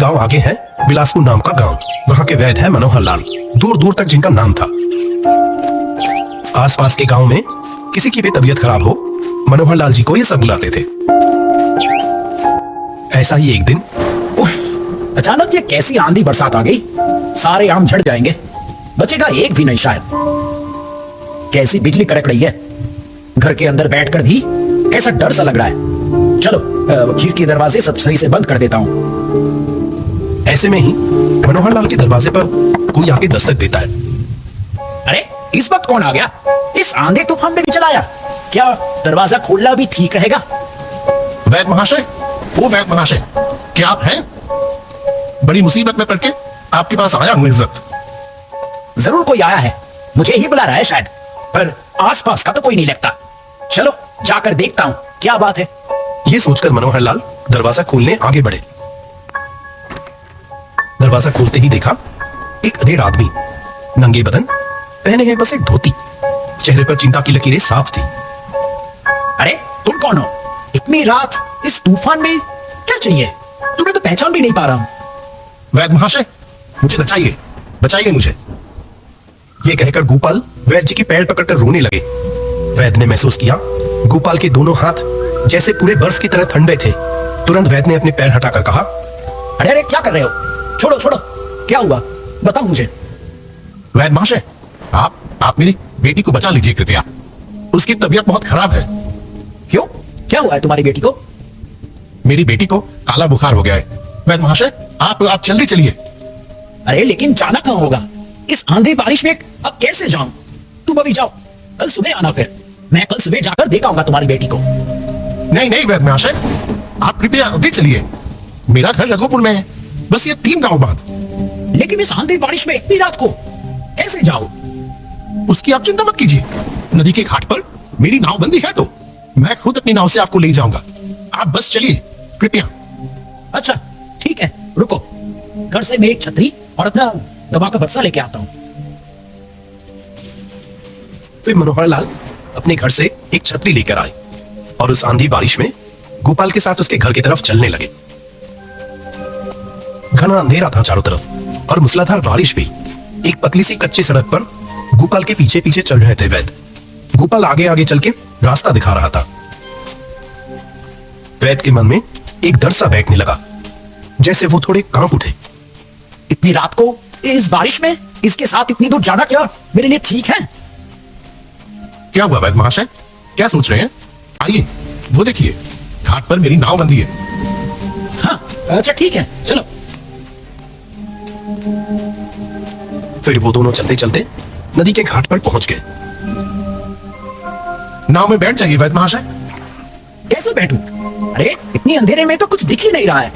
गांव आगे है बिलासपुर नाम का गांव। वहां के वैद्य है मनोहर लाल, दूर दूर तक जिनका नाम था। आसपास के गांव में किसी की भी तबीयत खराब हो, मनोहर लाल जी को ये सब बुलाते थे। ऐसा ही एक दिन अचानक ये कैसी आंधी बरसात आ गई, सारे आम झड़ जाएंगे, बचेगा एक भी नहीं शायद। कैसी बिजली कड़क रही है, घर के अंदर बैठकर भी कैसा डर सा लग रहा है। चलो खिड़की दरवाजे सब सही से बंद कर देता हूँ। ऐसे में ही मनोहर लाल के दरवाजे पर कोई आके दस्तक देता है। अरे इस वक्त कौन आ गया? इस आंधी तूफान में भी चलाया, क्या दरवाजा खोलना भी ठीक रहेगा? वैद्य महाशय, वो वैद्य महाशय, क्या आप हैं? बड़ी मुसीबत में पड़ के आपके पास आया हूं। इज्जत जरूर कोई आया है, मुझे ही बुला रहा है शायद, पर आसपास का तो कोई नहीं लगता। चलो जाकर देखता हूँ क्या बात है। ये सोचकर मनोहर लाल दरवाजा खोलने आगे बढ़े। दरवाजा खोलते ही देखा एक अधेड़ आदमी, नंगे बदन, पहने हैं बस एक धोती, चेहरे पर चिंता की लकीरें साफ थी। अरे तुम कौन हो? इतनी रात इस तूफान में क्या चाहिए? तुम्हें तो पहचान भी नहीं पा रहा हूं। वैद्य महाशय, मुझे बचाइए, बचाइए मुझे। ये कहकर गोपाल वैद्य जी की पैर पकड़कर रोने लगे। वैद्य ने महसूस किया गोपाल के दोनों हाथ जैसे पूरे बर्फ की तरह ठंडे थे। तुरंत वैद्य ने अपने पैर हटाकर कहा, अरे अरे क्या कर रहे हो? छोड़ो छोड़ो, क्या हुआ बताओ मुझे। वैद्य महाशय, आप मेरी बेटी को बचा लीजिए कृपया, उसकी तबीयत बहुत खराब है। क्यों, क्या हुआ है तुम्हारी बेटी को? मेरी बेटी को काला बुखार हो गया है। वैद्य महाशय, आप जल्दी चलिए। अरे लेकिन जाना कहाँ होगा इस आंधी बारिश में? अब कैसे जाऊं? तुम अभी जाओ, कल सुबह आना, फिर मैं कल सुबह जाकर देख आऊंगा तुम्हारी बेटी को। नहीं नहीं वैद्य महाशय, आप कृपया अभी चलिए। मेरा घर रघुपुर में है, बस ये 3 गांव बाद। लेकिन इस आंधी बारिश में इतनी रात को कैसे जाओ? उसकी आप चिंता मत कीजिए, नदी के घाट पर मेरी नाव बंदी है, तो मैं खुद अपनी नाव से आपको ले जाऊंगा। आप बस चलिए कृपया। अच्छा ठीक है, रुको, घर से मैं एक छतरी और अपना दवा का बक्सा लेके आता हूं। फिर मनोहर लाल अपने घर से एक छतरी लेकर आए और उस आंधी बारिश में गोपाल के साथ उसके घर की तरफ चलने लगे। घना अंधेरा था चारों तरफ और मूसलाधार बारिश भी। एक पतली सी कच्ची सड़क पर गोपाल के पीछे पीछे चल रहे थे वैद्य। गोपाल आगे आगे चल के रास्ता दिखा रहा था। वैद्य के मन में एक डर सा बैठने लगा, जैसे वो थोड़े कांप उठे। इतनी रात को इस बारिश में इसके साथ इतनी दूर जाना क्या मेरे लिए ठीक है? क्या हुआ वैद्य महाशय, क्या सोच रहे हैं? आइए, वो देखिए, घाट पर मेरी नाव बंदी है। हाँ अच्छा ठीक है, चलो। फिर वो दोनों चलते चलते नदी के घाट पर पहुंच गए। नाव में बैठ जाइए वैद्य महाशय। कैसे बैठूं? अरे इतनी अंधेरे में तो कुछ दिख ही नहीं रहा है।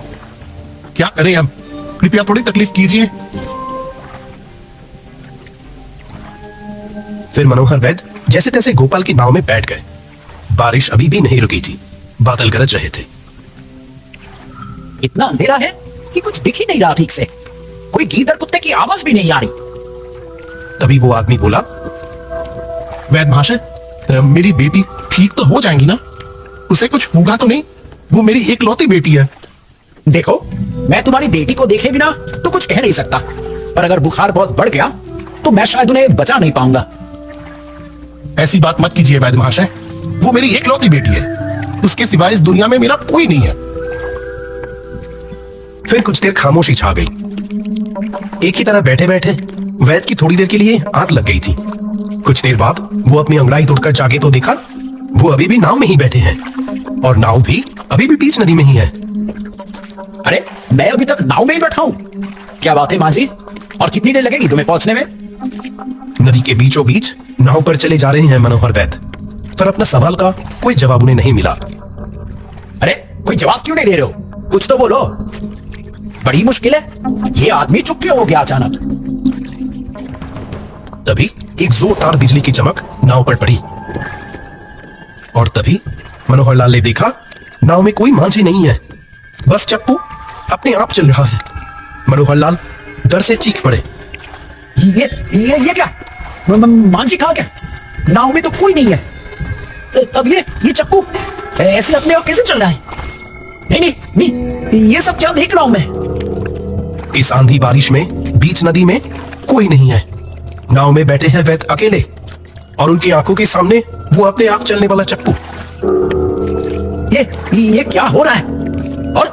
क्या करें हम, कृपया थोड़ी तकलीफ कीजिए। फिर मनोहर वैद्य जैसे तैसे गोपाल की नाव में बैठ गए। बारिश अभी भी नहीं रुकी थी, बादल गरज रहे थे। इतना अंधेरा है कि कुछ दिख ही नहीं रहा ठीक से, कोई गीदड़ कुत्ते की आवाज भी नहीं आ रही। तभी वो आदमी बोला, वैद्य महाशय, मेरी बेटी ठीक तो हो जाएंगी ना? उसे कुछ होगा तो नहीं? वो मेरी एकलौती बेटी है। देखो, मैं तुम्हारी बेटी को देखे बिना तो कुछ कह नहीं सकता, पर अगर बुखार बहुत बढ़ गया तो मैं शायद उन्हें बचा नहीं पाऊंगा। ऐसी बात मत कीजिए वैद्य महाशय, वो मेरी एकलौती बेटी है, उसके सिवाय इस दुनिया में मेरा कोई नहीं है। फिर कुछ देर खामोशी छा गई। एक ही तरह बैठे बैठे वैद्य की थोड़ी देर के लिए आंख लग गई थी। कुछ देर बाद वो अपनी अंगड़ाई तोड़कर जागे तो देखा वो अभी भी नाव में ही बैठे हैं और नाव भी अभी भी बीच नदी में ही है। अरे मैं अभी तक नाव में ही बैठा हूं, क्या बात है मां जी? और कितनी देर लगेगी तुम्हें पहुंचने में? नदी के बीचों बीच नाव पर चले जा रहे हैं मनोहर वैद्य, पर अपना सवाल का कोई जवाब उन्हें नहीं मिला। अरे कोई जवाब क्यों नहीं दे रहे हो? कुछ तो बोलो, बड़ी मुश्किल है, ये आदमी चुप क्यों हो गया अचानक? तभी एक जोरदार बिजली की चमक नाव पर पड़ी और तभी मनोहर लाल ने देखा नाव में कोई मांझी नहीं है, बस चप्पू अपने आप चल रहा है। मनोहर लाल डर से चीख पड़े, ये क्या? मांझी कहाँ गया? नाव में तो कोई नहीं है। तब ये चप्पू ऐसे अपने आप कैसे चल रहा है? नहीं, ये सब क्या देख रहा हूं मैं? इस आंधी बारिश में बीच नदी में कोई नहीं है। नाव में बैठे हैं वैद्य अकेले और उनकी आंखों के सामने वो अपने आप चलने वाला चप्पू। ये क्या हो रहा है? और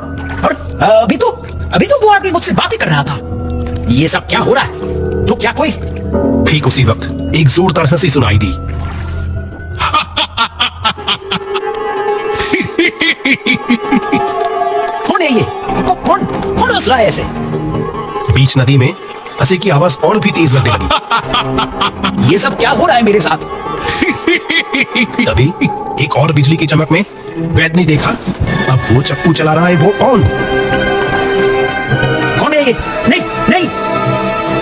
अभी तो वो आदमी मुझसे बातें कर रहा था। ये सब क्या हो रहा है? तो क्या कोई? ठीक उसी वक्त एक जोरदार हंसी सुनाई दी। कौन है ये? कौन हंस रहा है ऐसे? बीच नदी में हंसी की आवाज और भी तेज लगने लगी। ये सब क्या हो रहा है मेरे साथ? तभी एक और बिजली की चमक में वैद्य ने देखा, अब वो चप्पू चला रहा है वो कौन है ये? नहीं।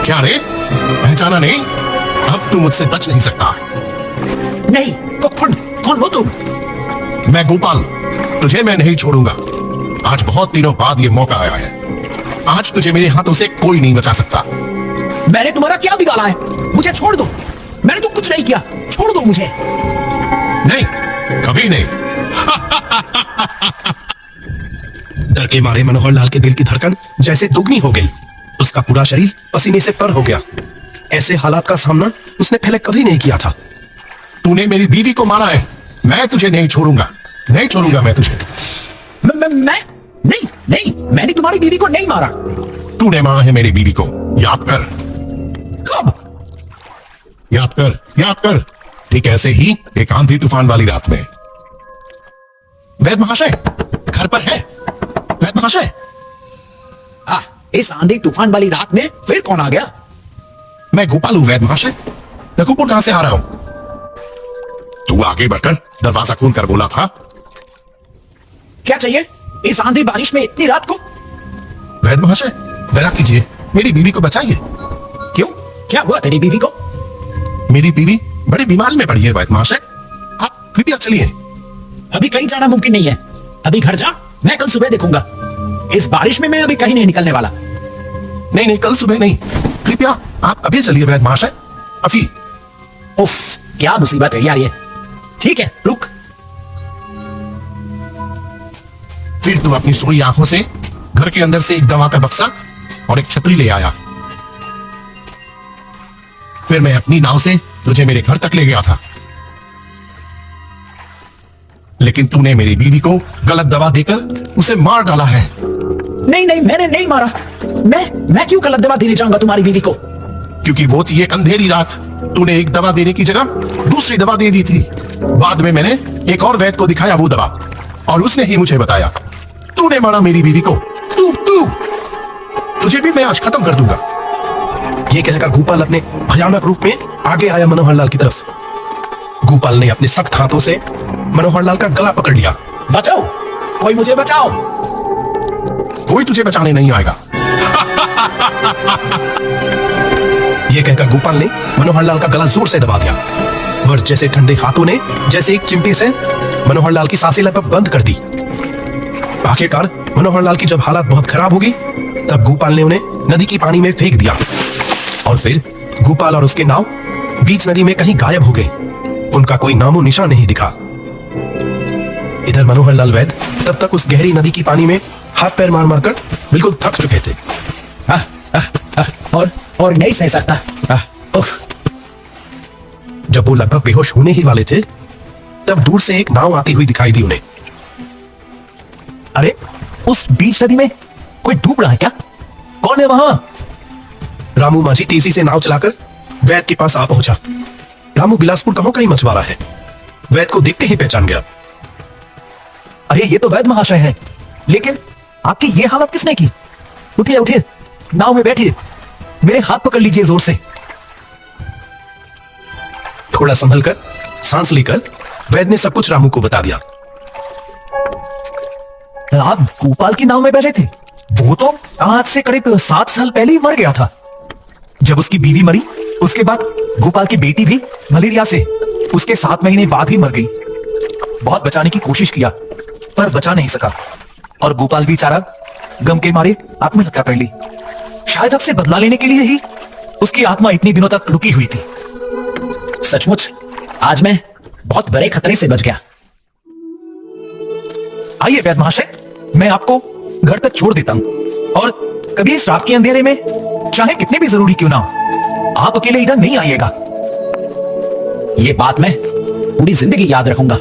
क्या रे, पहचाना नहीं? अब तू मुझसे बच नहीं सकता। नहीं, कौन हो तुम? मैं गोपाल, तुझे मैं नहीं छोड़ूंगा। आज बहुत दिनों बाद ये मौका आया है। आज तुझे मेरे हाथों से कोई नहीं बचा सकता। मैंने तुम्हारा क्या बिगाड़ा है? मुझे छोड़ दो। मैंने तो कुछ नहीं किया, छोड़ दो मुझे। नहीं, कभी नहीं। डर के मारे मनोहर लाल के दिल की धड़कन जैसे दुगनी हो गई। उसका पूरा शरीर पसीने से तर हो गया। ऐसे हालात का सामना उसने पहले कभी नहीं किया था। तूने मेरी बीवी को मारा है, मैं तुझे नहीं छोड़ूंगा। नहीं छोड़ूंगा मैं तुझे। मैं नहीं, मैंने तुम्हारी बीवी को नहीं मारा। तूने मारा है मेरी बीवी को, याद कर। कब? याद कर। ठीक ऐसे ही एक आंधी तूफान वाली रात में। वैद्य महाशय घर पर है? वैद्य महाशय। इस आंधी तूफान वाली रात में फिर कौन आ गया? मैं गोपाल हूं वैद्य महाशय। रघुपुर कहां से आ रहा हूं? तू आगे बढ़कर दरवाजा खोलकर बोला था। क्या चाहिए इस आंधी बारिश में इतनी रात को? वैद्य महाशय दया कीजिए, मेरी बीवी को बचाइए। क्यों? क्या हुआ तेरी बीवी को? मेरी बीवी बड़ी बीमारी में पड़ी है वैद्य महाशय, आप कृपया चलिए। अभी कहीं जाना मुमकिन नहीं है। अभी घर जा, मैं कल सुबह देखूंगा। इस बारिश में मैं अभी कहीं नहीं निकलने वाला। नहीं, कल सुबह नहीं, कृपया आप अभी चलिए वैद्य महाशय। अभी। उफ, क्या मुसीबत है यार ये। ठीक है, रुक। फिर तू अपनी सोई आंखों से घर के अंदर से एक दवा का बक्सा और एक छतरी ले आया। फिर मैं अपनी नाव से तुझे मेरे घर तक ले गया था, लेकिन तूने मेरी बीवी को गलत दवा देकर उसे मार डाला है। नहीं, मैंने नहीं मारा। मैं क्यों गलत दवा देने जाऊंगा तुम्हारी बीवी को? क्योंकि वो थी एक अंधेरी रात। तूने एक दवा देने की जगह दूसरी दवा दे दी थी। बाद में मैंने एक और वैद्य को दिखाया वो दवा, और उसने ही मुझे बताया तूने मारा मेरी बीवी को। तू तुझे भी मैं आज खत्म कर दूंगा। ये कहकर गोपाल अपने भयानक रूप में आगे आया मनोहर लाल की तरफ। गोपाल ने अपने सख्त हाथों से मनोहर लाल का गला पकड़ लिया। बचाओ, कोई मुझे बचाओ। कोई तुझे बचाने नहीं आएगा। यह कहकर गोपाल ने मनोहर लाल का गला जोर से दबा दिया। वह जैसे ठंडे हाथों ने जैसे एक चिमटे से मनोहर लाल की सांसें लगभग बंद कर दी। आखिरकार मनोहर लाल की जब हालत बहुत खराब हो गई, तब गोपाल ने उन्हें नदी की पानी में फेंक दिया और फिर गोपाल और उसके नाव बीच नदी में कहीं गायब हो गए। उनका कोई नामो निशान नहीं दिखा। इधर मनोहर लाल वैद्य तब तक उस गहरी नदी की पानी में हाथ पैर मार मार कर बिल्कुल थक चुके थे। और नहीं सह सकता। जब वो लगभग बेहोश होने ही वाले थे, तब दूर से एक नाव आती हुई दिखाई दी उन्हें। अरे, उस बीच नदी में कोई डूब रहा है क्या? कौन है वहां? रामू माझी तेजी से नाव चलाकर वैद्य के पास आ पहुंचा। रामू बिलासपुर गांव का ही मछुआरा है। वैद्य को देखते ही पहचान गया। अरे, ये तो वैद्य महाशय है, लेकिन आपकी ये हालत किसने की? उठिए, नाव में बैठिए, मेरे हाथ पकड़ लीजिए जोर से। थोड़ा संभल कर सांस लेकर वैद्य ने सब कुछ रामू को बता दिया। आप गोपाल की नाव में बैठे थे? वो तो आज से करीब 7 साल पहले ही मर गया था। जब उसकी बीवी मरी, उसके बाद गोपाल की बेटी भी मलेरिया से उसके 7 महीने बाद ही मर गई। बहुत बचाने की कोशिश किया, पर बचा नहीं सका, और गोपाल बेचारा गम के मारे आत्महत्या कर ली। शायद अब से बदला लेने के लिए ही उसकी आत्मा इतनी दिनों तक रुकी हुई थी। सचमुच आज मैं बहुत बड़े खतरे से बच गया। आइए वैद्य महाशय, मैं आपको घर तक छोड़ देता हूं, और कभी इस रात के अंधेरे में, चाहे कितने भी जरूरी क्यों ना हो, आप अकेले इधर नहीं आइएगा। ये बात मैं पूरी जिंदगी याद रखूंगा।